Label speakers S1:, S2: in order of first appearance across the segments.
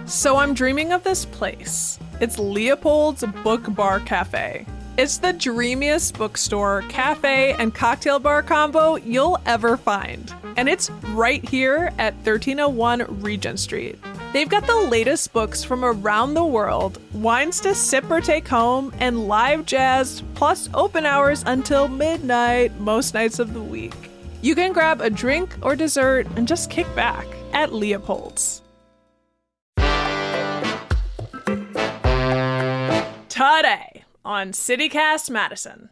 S1: So I'm dreaming of this place. It's Leopold's Book Bar Cafe. It's the dreamiest bookstore, cafe, and cocktail bar combo you'll ever find. And it's right here at 1301 Regent Street. They've got the latest books from around the world, wines to sip or take home, and live jazz, plus open hours until midnight most nights of the week. You can grab a drink or dessert and just kick back at Leopold's. Today on CityCast Madison.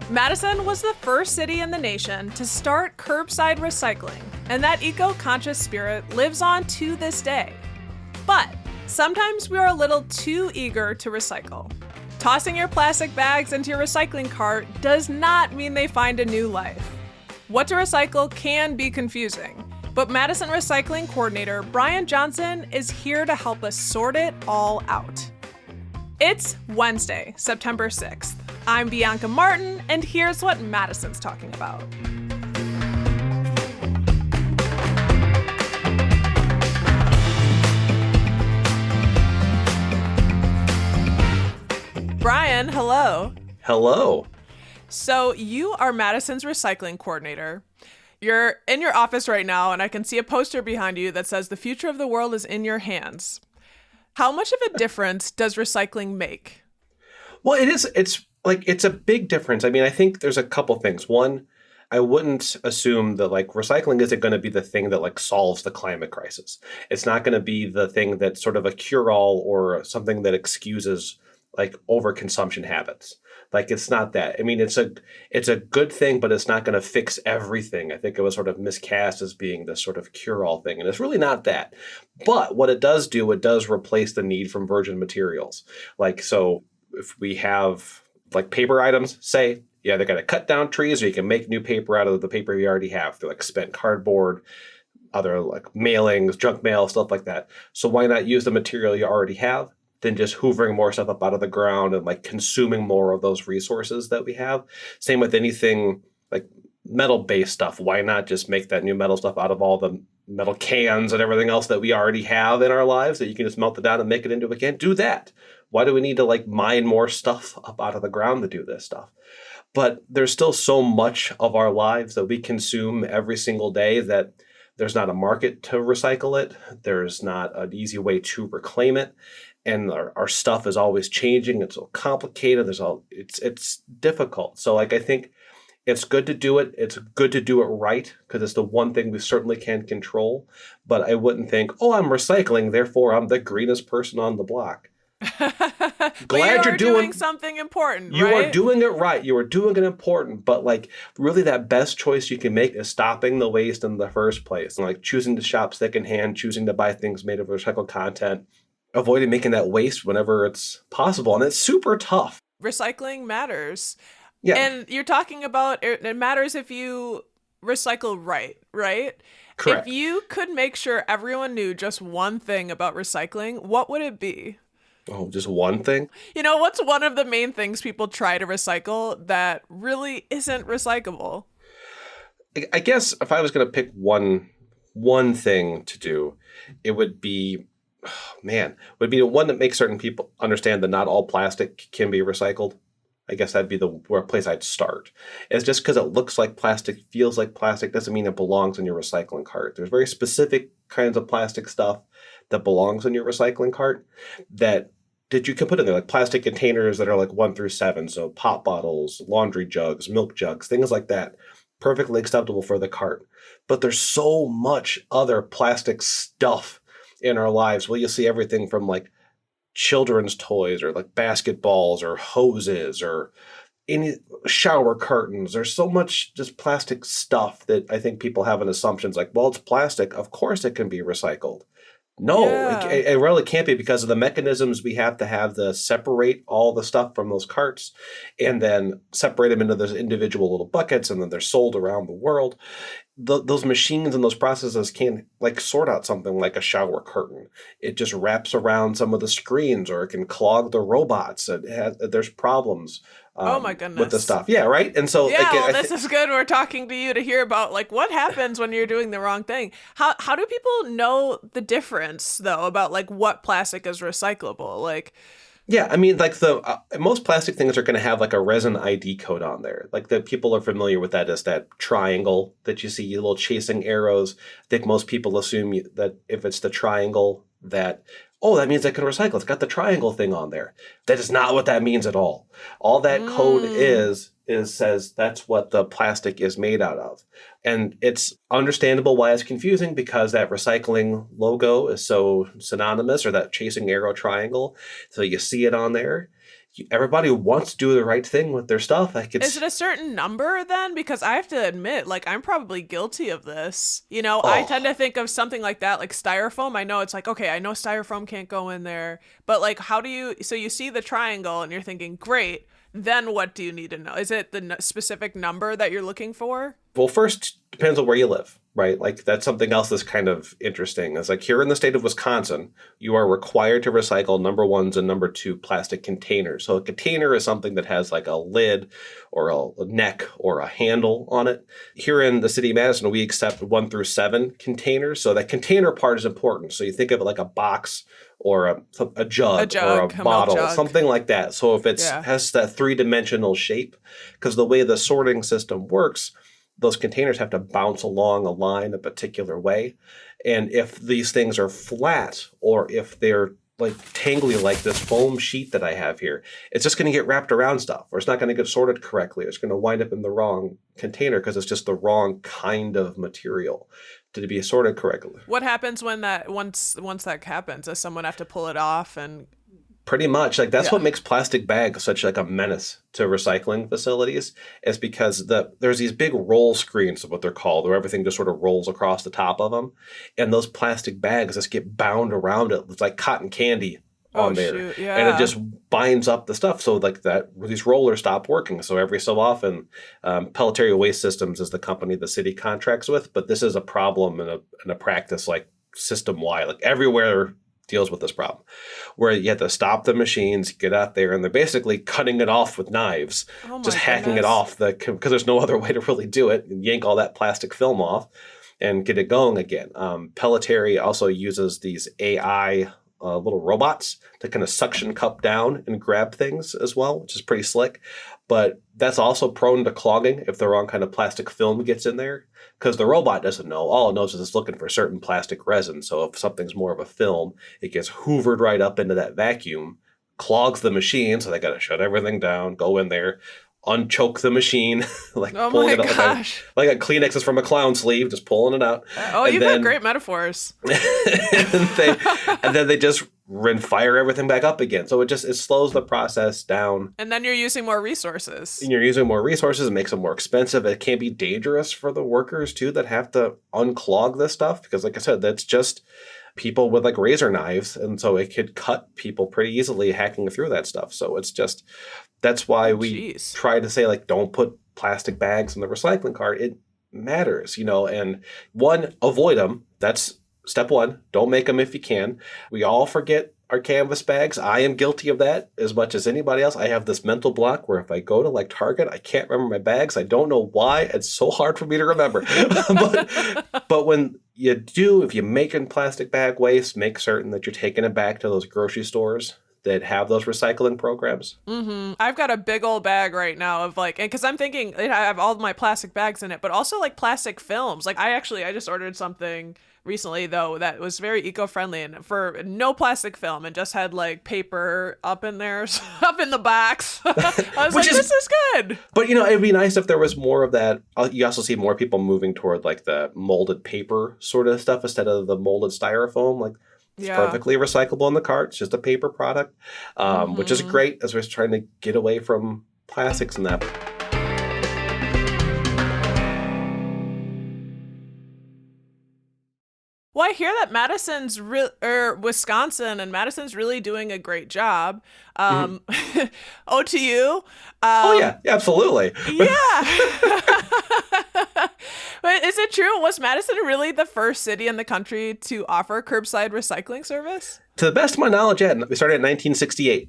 S1: Madison was the first city in the nation to start curbside recycling, and that eco-conscious spirit lives on to this day. But sometimes we are a little too eager to recycle. Tossing your plastic bags into your recycling cart does not mean they find a new life. What to recycle can be confusing, but Madison Recycling Coordinator Bryan Johnson is here to help us sort it all out. It's Wednesday, September 6th. I'm Bianca Martin, and here's what Madison's talking about. Bryan, hello.
S2: Hello.
S1: So you are Madison's recycling coordinator. You're in your office right now, and I can see a poster behind you that says the future of the world is in your hands. How much of a difference does recycling make?
S2: Well, it's a big difference. I mean, I think there's a couple things. One, I wouldn't assume that recycling isn't going to be the thing that solves the climate crisis. It's not going to be the thing that's sort of a cure-all or something that excuses overconsumption habits. It's not that. I mean, it's a good thing, but it's not going to fix everything. I think it was sort of miscast as being this sort of cure-all thing, and it's really not that. But what it does do, it does replace the need from virgin materials. So if we have paper items, say, yeah, they're going to cut down trees, or you can make new paper out of the paper you already have through spent cardboard, other mailings, junk mail, stuff like that. So why not use the material you already have than just hoovering more stuff up out of the ground and consuming more of those resources that we have? Same with anything metal-based stuff. Why not just make that new metal stuff out of all the metal cans and everything else that we already have in our lives that you can just melt it down and make it into a can? Do that. Why do we need to mine more stuff up out of the ground to do this stuff? But there's still so much of our lives that we consume every single day that there's not a market to recycle it. There's not an easy way to reclaim it. And our stuff is always changing. It's so complicated. It's difficult. So I think it's good to do it. It's good to do it right because it's the one thing we certainly can control. But I wouldn't think, oh, I'm recycling, therefore I'm the greenest person on the block.
S1: Glad you're doing something important.
S2: You are doing it right. You are doing it important. But really that best choice you can make is stopping the waste in the first place. And choosing to shop secondhand, choosing to buy things made of recycled content, avoiding making that waste whenever it's possible. And it's super tough.
S1: Recycling matters.
S2: Yeah.
S1: And you're talking about it matters if you recycle right?
S2: Correct.
S1: If you could make sure everyone knew just one thing about recycling, what would it be?
S2: Oh, just one thing?
S1: What's one of the main things people try to recycle that really isn't recyclable?
S2: I guess if I was going to pick one thing to do, it would be would be the one that makes certain people understand that not all plastic can be recycled. I guess that'd be the place I'd start. It's just because it looks like plastic, feels like plastic, doesn't mean it belongs in your recycling cart. There's very specific kinds of plastic stuff that belongs in your recycling cart that you can put in there, plastic containers that are 1 through 7. So pop bottles, laundry jugs, milk jugs, things like that. Perfectly acceptable for the cart. But there's so much other plastic stuff in our lives. Well, you'll see everything from children's toys or basketballs or hoses or any shower curtains. There's so much just plastic stuff that I think people have an assumptions well, it's plastic. Of course it can be recycled. No,
S1: yeah.
S2: It really can't be because of the mechanisms we have to separate all the stuff from those carts and then separate them into those individual little buckets, and then they're sold around the world. Those machines and those processes can't sort out something like a shower curtain. It just wraps around some of the screens, or it can clog the robots. There's problems
S1: Oh my
S2: with the
S1: goodness.
S2: stuff. Yeah, right. And so
S1: Yeah,
S2: again,
S1: well, this is good. We're talking to you to hear about like what happens when you're doing the wrong thing. How do people know the difference though about like what plastic is recyclable? Like,
S2: yeah, I mean, like the most plastic things are going to have like a resin ID code on there. Like the people are familiar with that as that triangle that you see, little chasing arrows. I think most people assume that if it's the triangle, that oh, that means I can recycle. It's got the triangle thing on there. That is not what that means at all. All that code is says that's what the plastic is made out of. And it's understandable why it's confusing because that recycling logo is so synonymous, or that chasing arrow triangle. So you see it on there. Everybody wants to do the right thing with their stuff. Like
S1: is it a certain number then? Because I have to admit, like, I'm probably guilty of this. You know,
S2: Oh.
S1: I tend to think of something like that, like styrofoam. I know it's like, okay, I know styrofoam can't go in there. But, like, how do you... So you see the triangle and you're thinking, great. Then what do you need to know? Is it the specific number that you're looking for?
S2: Well, first, depends on where you live, right? Like that's something else that's kind of interesting. It's like here in the state of Wisconsin, you are required to recycle number 1s and number 2 plastic containers. So a container is something that has like a lid or a neck or a handle on it. Here in the city of Madison, we accept 1 through 7 containers. So that container part is important. So you think of it like a box or a jug or a bottle,
S1: jug.
S2: something like that. So if it has that 3-dimensional shape, because the way the sorting system works, those containers have to bounce along a line a particular way. And if these things are flat or if they're like tangly like this foam sheet that I have here, it's just going to get wrapped around stuff, or it's not going to get sorted correctly. It's going to wind up in the wrong container because it's just the wrong kind of material to be sorted correctly.
S1: What happens when that once that happens? Does someone have to pull it off? And
S2: pretty much, like that's what makes plastic bags such like a menace to recycling facilities, is because there's these big roll screens of what they're called, where everything just sort of rolls across the top of them, and those plastic bags just get bound around it. It's like cotton candy on there,
S1: shoot. Yeah.
S2: and it just binds up the stuff. So like that, these rollers stop working. So every so often, Pelletary Waste Systems is the company the city contracts with, but this is a problem in a practice like system wide, like everywhere deals with this problem, where you have to stop the machines, get out there, and they're basically cutting it off with knives, just hacking it off because there's no other way to really do it, and yank all that plastic film off and get it going again. Pelletary also uses these AI little robots to kind of suction cup down and grab things as well, which is pretty slick. But that's also prone to clogging if the wrong kind of plastic film gets in there, because the robot doesn't know. All it knows is it's looking for certain plastic resin. So if something's more of a film, it gets hoovered right up into that vacuum, clogs the machine. So they got to shut everything down, go in there, unchoke the machine, like pulling it out like a Kleenex is from a clown sleeve, just pulling it out.
S1: Oh, you've got great metaphors.
S2: and then they just fire everything back up again. So it slows the process down.
S1: And then you're using more resources.
S2: And you're using more resources. It makes them more expensive. It can be dangerous for the workers too that have to unclog this stuff, because like I said, that's just people with like razor knives, and so it could cut people pretty easily hacking through that stuff. So it's just, that's why we try to say, like, don't put plastic bags in the recycling cart. It matters, and avoid them. That's step 1. Don't make them if you can. We all forget our canvas bags. I am guilty of that as much as anybody else. I have this mental block where if I go to like Target, I can't remember my bags. I don't know why. It's so hard for me to remember. but when you do, if you're making plastic bag waste, make certain that you're taking it back to those grocery stores that have those recycling programs.
S1: Mm-hmm. I've got a big old bag right now of like, and because I'm thinking I have all my plastic bags in it, but also like plastic films. Like I just ordered something recently though that was very eco-friendly and for no plastic film, and just had like paper up in there, up in the box. I was this is good.
S2: But it'd be nice if there was more of that. You also see more people moving toward like the molded paper sort of stuff instead of the molded styrofoam. Like, it's perfectly recyclable in the cart. It's just a paper product, which is great as we're trying to get away from plastics and that.
S1: Well, I hear that Wisconsin and Madison's really doing a great job. OTU.
S2: Oh, yeah, absolutely.
S1: Yeah. But is it true? Was Madison really the first city in the country to offer curbside recycling service?
S2: To the best of my knowledge, yeah, we started in 1968.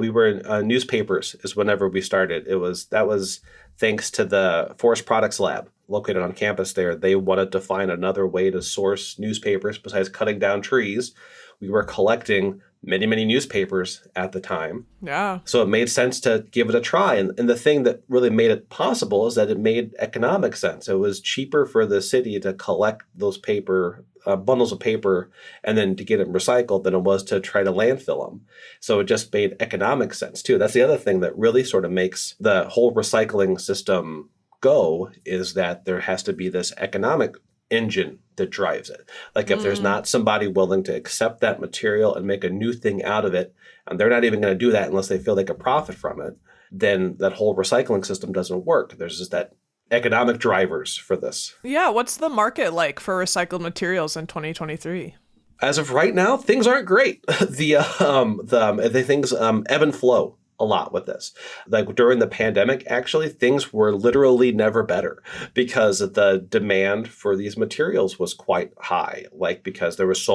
S2: We were in newspapers is whenever we started. That was thanks to the Forest Products Lab located on campus there. They wanted to find another way to source newspapers besides cutting down trees. We were collecting many, many newspapers at the time.
S1: Yeah.
S2: So it made sense to give it a try. And the thing that really made it possible is that it made economic sense. It was cheaper for the city to collect those bundles of paper and then to get them recycled than it was to try to landfill them. So it just made economic sense too. That's the other thing that really sort of makes the whole recycling system go, is that there has to be this economic engine that drives it. Like if there's not somebody willing to accept that material and make a new thing out of it, and they're not even going to do that unless they feel they can profit from it, then that whole recycling system doesn't work. There's just that economic drivers for this.
S1: Yeah, what's the market like for recycled materials in 2023?
S2: As of right now, things aren't great. The things ebb and flow a lot with this. Like during the pandemic, actually, things were literally never better because the demand for these materials was quite high. Like because there was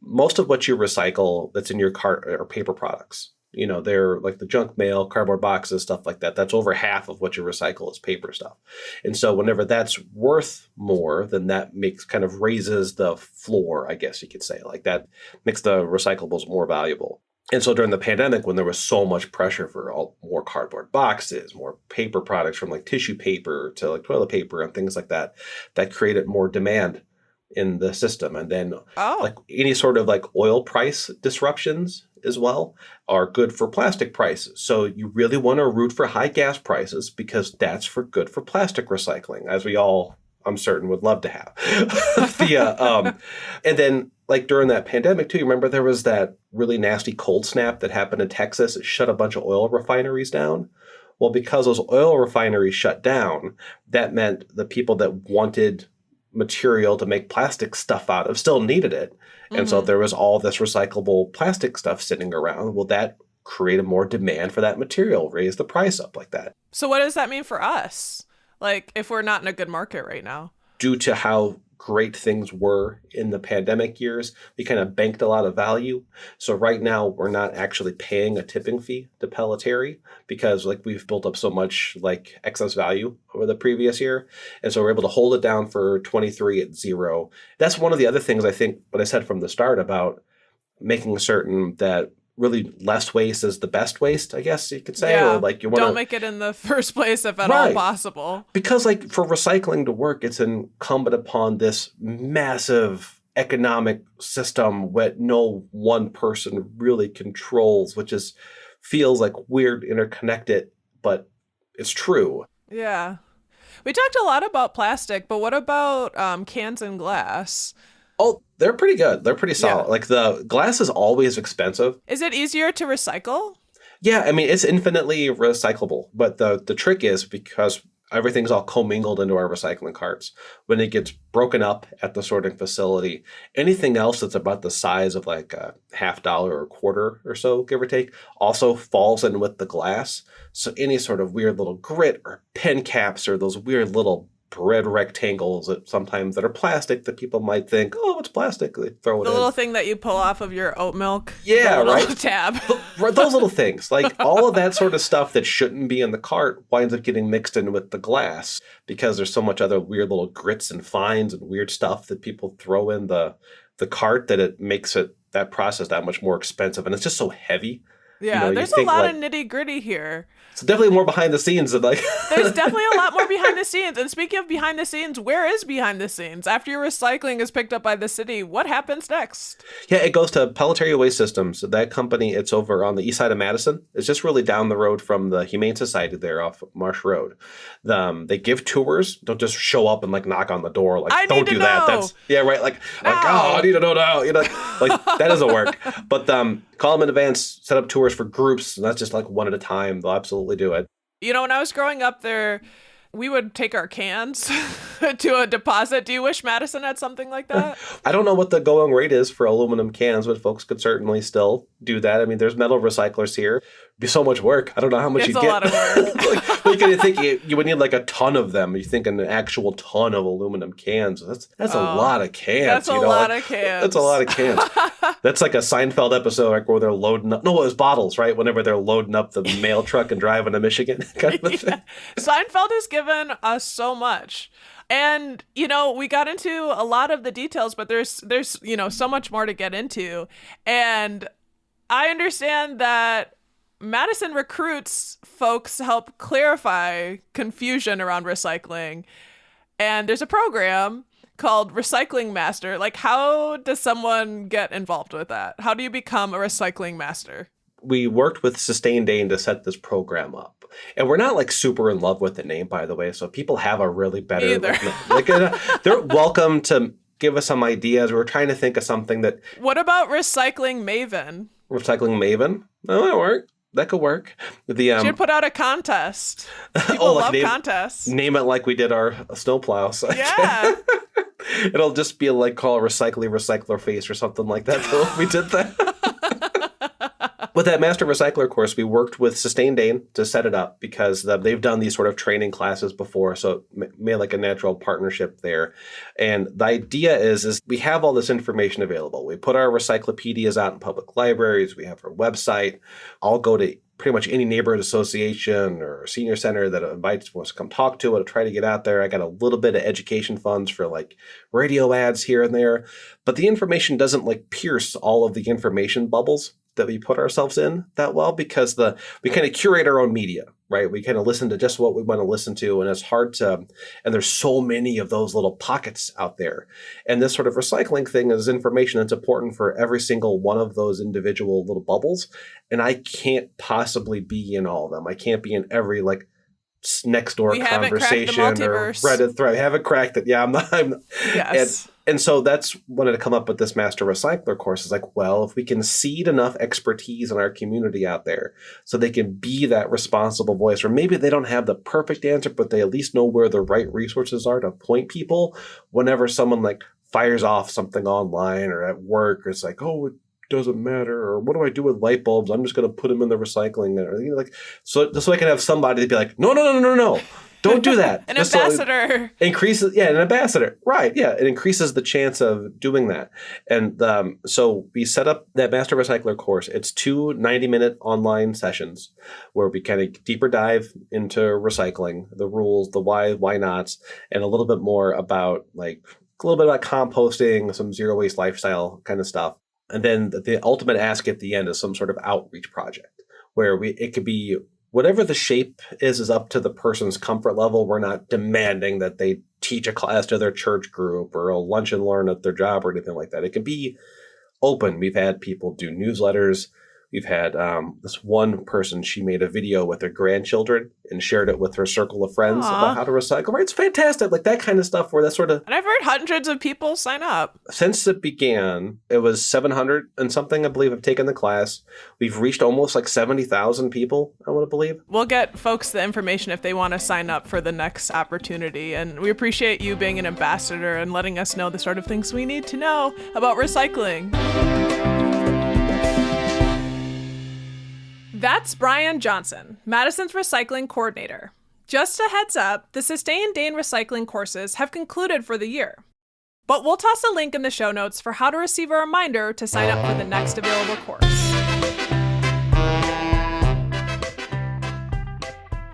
S2: most of what you recycle that's in your cart are paper products. You know, they're like the junk mail, cardboard boxes, stuff like that. That's over half of what you recycle is paper stuff. And so whenever that's worth more, then that kind of raises the floor, I guess you could say. Like that makes the recyclables more valuable. And so during the pandemic, when there was so much pressure for more cardboard boxes, more paper products from like tissue paper to like toilet paper and things like that, that created more demand in the system. And then like any sort of like oil price disruptions as well are good for plastic prices. So you really want to root for high gas prices because that's good for plastic recycling, as we all, I'm certain, would love to have. And then like during that pandemic too, you remember there was that really nasty cold snap that happened in Texas. It shut a bunch of oil refineries down. Well, because those oil refineries shut down, that meant the people that wanted material to make plastic stuff out of still needed it. And so there was all this recyclable plastic stuff sitting around. Well, that created more demand for that material, raised the price up like that.
S1: So what does that mean for us? Like if we're not in a good market right now?
S2: Due to how great things were in the pandemic years, we kind of banked a lot of value. So right now we're not actually paying a tipping fee to Pelletary because like we've built up so much like excess value over the previous year. And so we're able to hold it down for 23 at zero. That's one of the other things I think what I said from the start about making certain that really less waste is the best waste, I guess you could say.
S1: Yeah.
S2: Or like you want to
S1: don't make it in the first place if at all possible.
S2: Because like for recycling to work, it's incumbent upon this massive economic system that no one person really controls, which feels like weird, interconnected, but it's true.
S1: Yeah. We talked a lot about plastic, but what about cans and glass?
S2: Oh, they're pretty good. They're pretty solid.
S1: Yeah.
S2: Like the glass is always expensive.
S1: Is it easier to recycle?
S2: Yeah, I mean, it's infinitely recyclable. But the trick is because everything's all commingled into our recycling carts. When it gets broken up at the sorting facility, anything else that's about the size of like a $50 or a quarter or so, give or take, also falls in with the glass. So any sort of weird little grit or pen caps or those weird little bread rectangles that are plastic that people might think, oh, it's plastic. They throw it in.
S1: The little thing that you pull off of your oat milk.
S2: Yeah, right.
S1: Tab.
S2: Those little things, like all of that sort of stuff that shouldn't be in the cart winds up getting mixed in with the glass because there's so much other weird little grits and fines and weird stuff that people throw in the cart that it makes that process that much more expensive. And it's just so heavy.
S1: Yeah, there's a lot of nitty gritty here.
S2: It's definitely more behind the scenes than like.
S1: There's definitely a lot more behind the scenes. And speaking of behind the scenes, where is behind the scenes? After your recycling is picked up by the city, what happens next?
S2: Yeah, it goes to Pelletary Waste Systems. That company, it's over on the east side of Madison. It's just really down the road from the Humane Society there off Marsh Road. They give tours. Don't just show up and like knock on the door. Like, don't do that. That's right. Like, oh, I need to know now. You know, like that doesn't work. But call them in advance, set up tours for groups. And that's just like one at a time. They'll absolutely do it.
S1: You know, when I was growing up there we would take our cans to a deposit. Do you wish Madison had something like that?
S2: I don't know what the going rate is for aluminum cans, but folks could certainly still do that. I mean, there's metal recyclers here. It'd be so much work. I don't know how much you'd get.
S1: It's a lot of work.
S2: Like, you think you would need like a ton of them. You think an actual ton of aluminum cans. That's a lot of cans.
S1: That's a lot of cans.
S2: That's a lot of cans. That's like a Seinfeld episode like where they're loading up. No, it was bottles, right? Whenever they're loading up the mail truck and driving to Michigan. Kind of a thing.
S1: Seinfeld has given us so much. And, we got into a lot of the details, but there's so much more to get into. And I understand that Madison recruits folks to help clarify confusion around recycling. And there's a program called Recycling Master. Like, how does someone get involved with that? How do you become a recycling master?
S2: We worked with Sustained Aid to set this program up. And we're not like super in love with the name, by the way. So people have a really better they're welcome to give us some ideas. We're trying to think of something that.
S1: What about Recycling Maven?
S2: Recycling Maven? Oh, that worked. That could work.
S1: Should put out a contest. People love contests.
S2: Name it like we did our snowplow. So
S1: yeah.
S2: It'll just be like call Recycler Face or something like that. So if we did that. With that Master Recycler course, we worked with Sustained Aid to set it up because they've done these sort of training classes before, so it made like a natural partnership there. And the idea is we have all this information available. We put our recyclopedias out in public libraries. We have our website. I'll go to pretty much any neighborhood association or senior center that invites us to come talk to it, to try to get out there. I got a little bit of education funds for like radio ads here and there, but the information doesn't like pierce all of the information bubbles that we put ourselves in that well because we kind of curate our own media, right? We kind of listen to just what we want to listen to, and it's hard to, and there's so many of those little pockets out there. And this sort of recycling thing is information that's important for every single one of those individual little bubbles. And I can't possibly be in all of them. I can't be in every like next door conversation or Reddit thread. I haven't cracked it. Yeah, I'm not.
S1: Yes.
S2: And so that's wanted to come up with this Master Recycler course. Is like, well, if we can seed enough expertise in our community out there so they can be that responsible voice, or maybe they don't have the perfect answer, but they at least know where the right resources are to point people whenever someone like fires off something online or at work, or it's like, oh, it doesn't matter, or what do I do with light bulbs? I'm just going to put them in the recycling, or like so I can have somebody to be like, no. Don't do that.
S1: An ambassador.
S2: Increases, an ambassador. Right, yeah. It increases the chance of doing that. And so we set up that Master Recycler course. It's 2 90-minute online sessions where we kind of deeper dive into recycling, the rules, the why nots, and a little bit more about composting, some zero waste lifestyle kind of stuff. And then the ultimate ask at the end is some sort of outreach project where it could be whatever the shape is up to the person's comfort level. We're not demanding that they teach a class to their church group or a lunch and learn at their job or anything like that. It can be open. We've had people do newsletters. We've had this one person, she made a video with her grandchildren and shared it with her circle of friends about how to recycle. Right? It's fantastic. Like that kind of stuff where that sort of...
S1: And I've heard hundreds of people sign up.
S2: Since it began, it was 700 and something, I believe, have taken the class. We've reached almost like 70,000 people, I want to believe.
S1: We'll get folks the information if they want to sign up for the next opportunity. And we appreciate you being an ambassador and letting us know the sort of things we need to know about recycling. That's Bryan Johnson, Madison's Recycling Coordinator. Just a heads up, the Sustained Aid recycling courses have concluded for the year. But we'll toss a link in the show notes for how to receive a reminder to sign up for the next available course.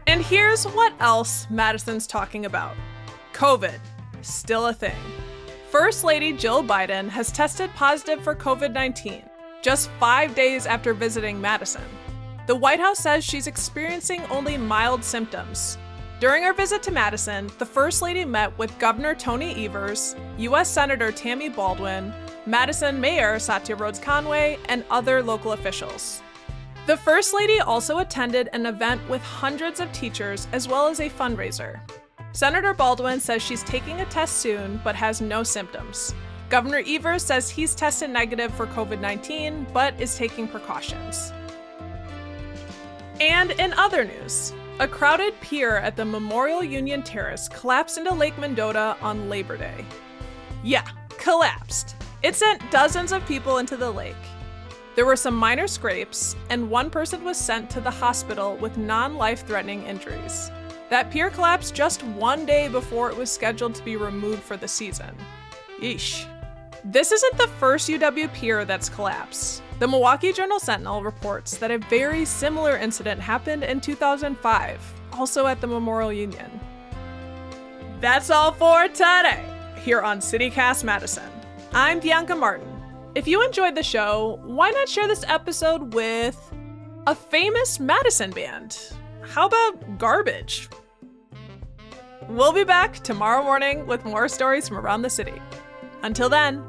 S1: And here's what else Madison's talking about. COVID, still a thing. First Lady Jill Biden has tested positive for COVID-19, just 5 days after visiting Madison. The White House says she's experiencing only mild symptoms. During her visit to Madison, the First Lady met with Governor Tony Evers, U.S. Senator Tammy Baldwin, Madison Mayor Satya Rhodes Conway, and other local officials. The First Lady also attended an event with hundreds of teachers as well as a fundraiser. Senator Baldwin says she's taking a test soon but has no symptoms. Governor Evers says he's tested negative for COVID-19 but is taking precautions. And in other news, A crowded pier at the Memorial Union Terrace collapsed into Lake Mendota on Labor Day. Yeah, collapsed. It sent dozens of people into the lake. There were some minor scrapes, and one person was sent to the hospital with non-life-threatening injuries. That pier collapsed just one day before it was scheduled to be removed for the season. Yeesh. This isn't the first UW pier that's collapsed. The Milwaukee Journal-Sentinel reports that a very similar incident happened in 2005, also at the Memorial Union. That's all for today, here on CityCast Madison. I'm Bianca Martin. If you enjoyed the show, why not share this episode with a famous Madison band? How about Garbage? We'll be back tomorrow morning with more stories from around the city. Until then,